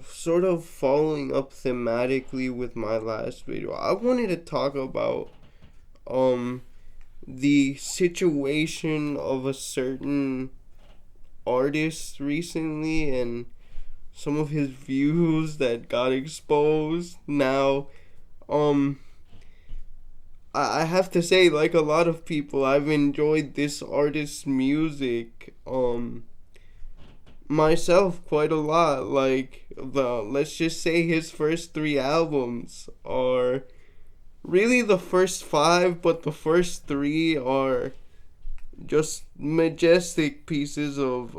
sort of following up thematically with my last video, I wanted to talk about um the situation of a certain artist recently and some of his views that got exposed. Now, um I have to say, like a lot of people, I've enjoyed this artist's music myself quite a lot. Like, the let's just say his first 3 albums are really the first five, but the first three are just majestic pieces of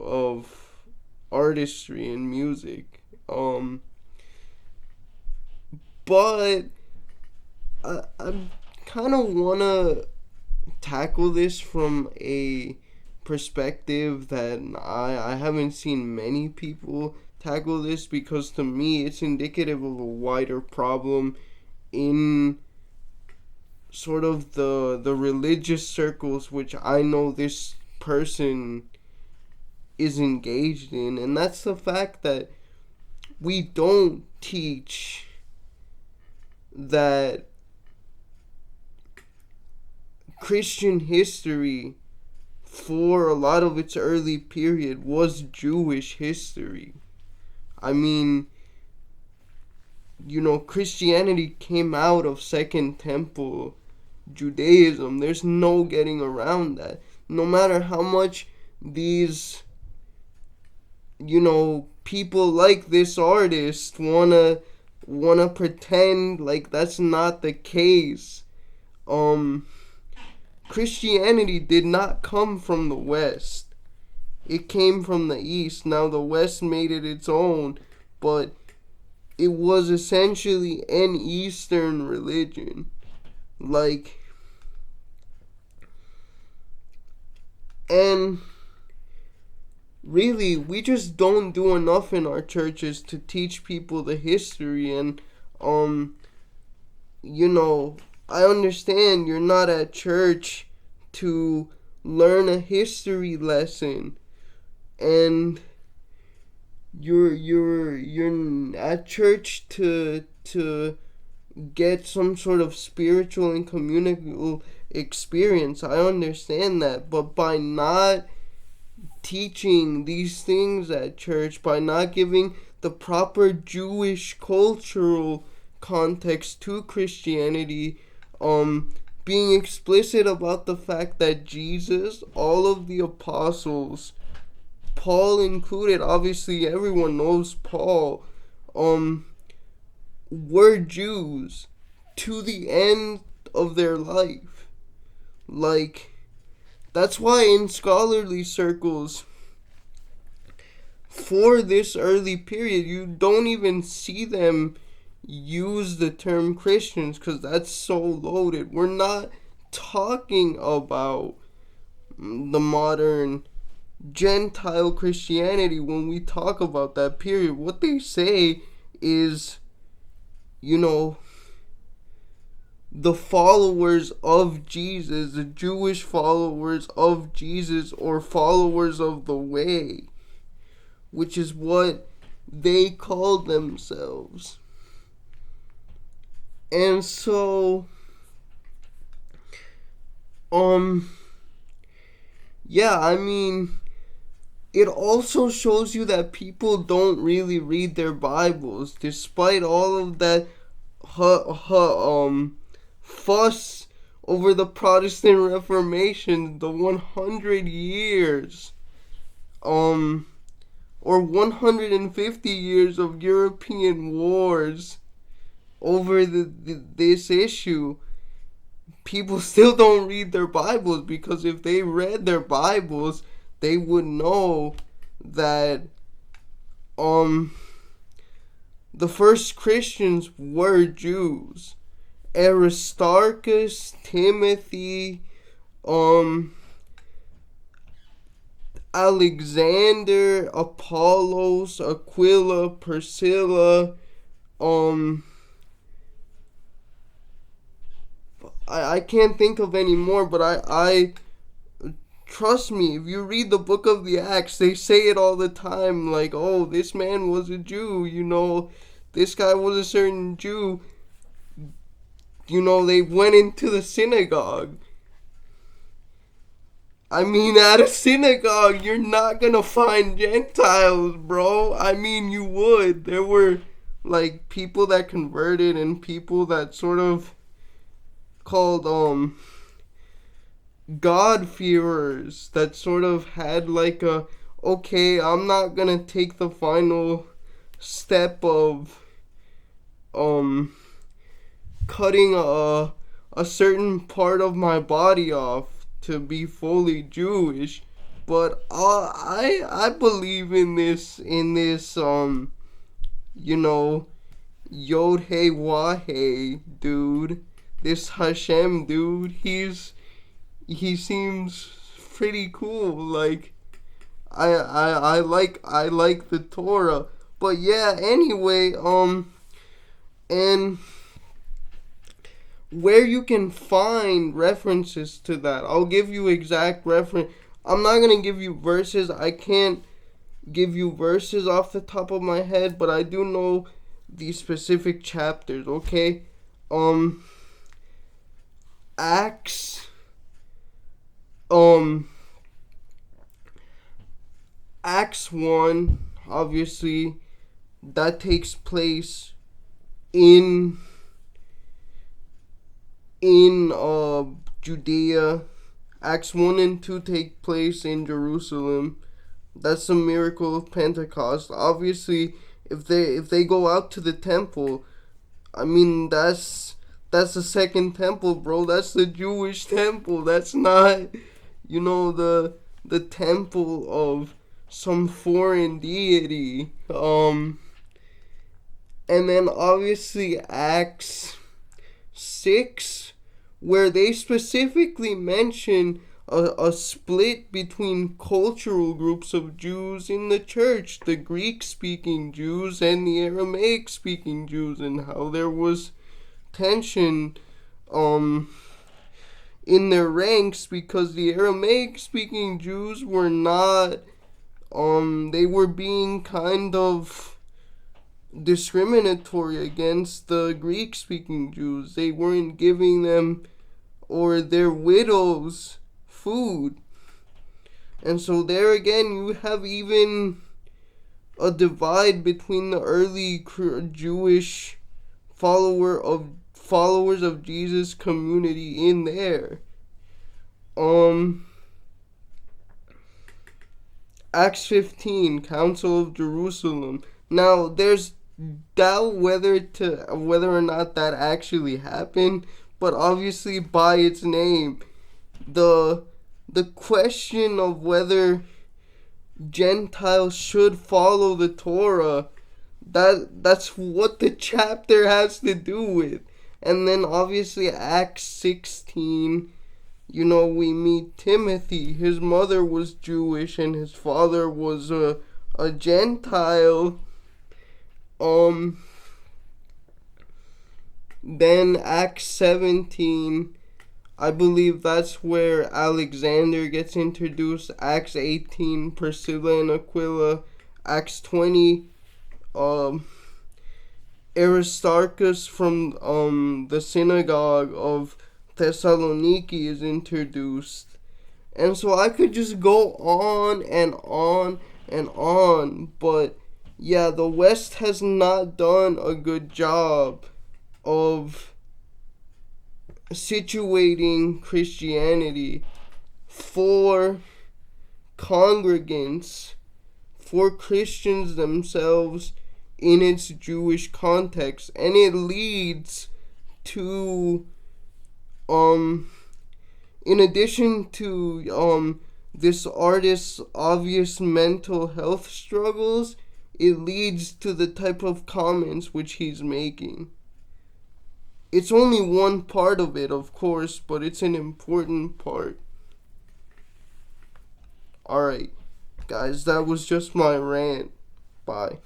artistry and music. But I kind of want to tackle this from a perspective that I haven't seen many people tackle this, because to me it's indicative of a wider problem in sort of the religious circles which I know this person is engaged in, and that's the fact that we don't teach that Christian history for a lot of its early period was Jewish history. I mean, Christianity came out of Second Temple Judaism. There's no getting around that. No matter how much these, people like this artist wanna pretend like that's not the case. Christianity did not come from the West. It came from the East. Now the West made it its own, but it was essentially an Eastern religion. And really, we just don't do enough in our churches to teach people the history. And I understand you're not at church to learn a history lesson, and you're at church to get some sort of spiritual and communal experience. I understand that, but by not teaching these things at church, by not giving the proper Jewish cultural context to Christianity, being explicit about the fact that Jesus, all of the apostles, Paul included, obviously everyone knows Paul, were Jews to the end of their life. That's why in scholarly circles for this early period, you don't even see them use the term Christians, because that's so loaded. We're not talking about the modern Gentile Christianity when we talk about that period. What they say is, the followers of Jesus, the Jewish followers of Jesus, or followers of the way, which is what they call themselves. And so, yeah, I mean, it also shows you that people don't really read their Bibles, despite all of that fuss over the Protestant Reformation, the 100 years, or 150 years of European wars over this issue. People still don't read their Bibles, because if they read their Bibles, they would know that the first Christians were Jews. Aristarchus, Timothy, Alexander, Apollos, Aquila, Priscilla, I can't think of any more, but I trust me, if you read the book of the Acts, they say it all the time, like, oh, this man was a Jew, this guy was a certain Jew. They went into the synagogue. I mean, at a synagogue, you're not gonna find Gentiles, bro. I mean, you would. There were, like, people that converted and people that sort of called, God-fearers that sort of had, like, okay, I'm not gonna take the final step of, cutting a certain part of my body off to be fully Jewish, but I believe in this Yod Hey Wah Hey dude, this Hashem dude. He seems pretty cool. Like I like the Torah, but yeah. Anyway, and where you can find references to that. I'll give you exact reference. I'm not going to give you verses. I can't give you verses off the top of my head, but I do know the specific chapters, okay? Acts Acts 1, obviously, that takes place in Judea. Acts 1 and 2 take place in Jerusalem. That's the miracle of Pentecost. Obviously, if they go out to the temple, I mean, that's the second temple, bro. That's the Jewish temple. That's not, the temple of some foreign deity. And then obviously Acts 6, where they specifically mention a split between cultural groups of Jews in the church, the Greek-speaking Jews and the Aramaic-speaking Jews, and how there was tension in their ranks because the Aramaic-speaking Jews were not, they were being kind of discriminatory against the Greek-speaking Jews. They weren't giving them or their widows food. And so there again, you have even a divide between the early Jewish followers of Jesus community in there. Acts 15, Council of Jerusalem. Now, there's doubt whether or not that actually happened, but obviously by its name, the question of whether Gentiles should follow the Torah, that's what the chapter has to do with. And then obviously Acts 16, we meet Timothy. His mother was Jewish and his father was a Gentile. Then Acts 17, I believe that's where Alexander gets introduced. Acts 18, Priscilla and Aquila. Acts 20, Aristarchus from the synagogue of Thessaloniki is introduced. And so I could just go on and on and on, but yeah, the West has not done a good job of situating Christianity for congregants, for Christians themselves in its Jewish context. And it leads to, in addition to this artist's obvious mental health struggles, it leads to the type of comments which he's making. It's only one part of it, of course, but it's an important part. Alright, guys, that was just my rant. Bye.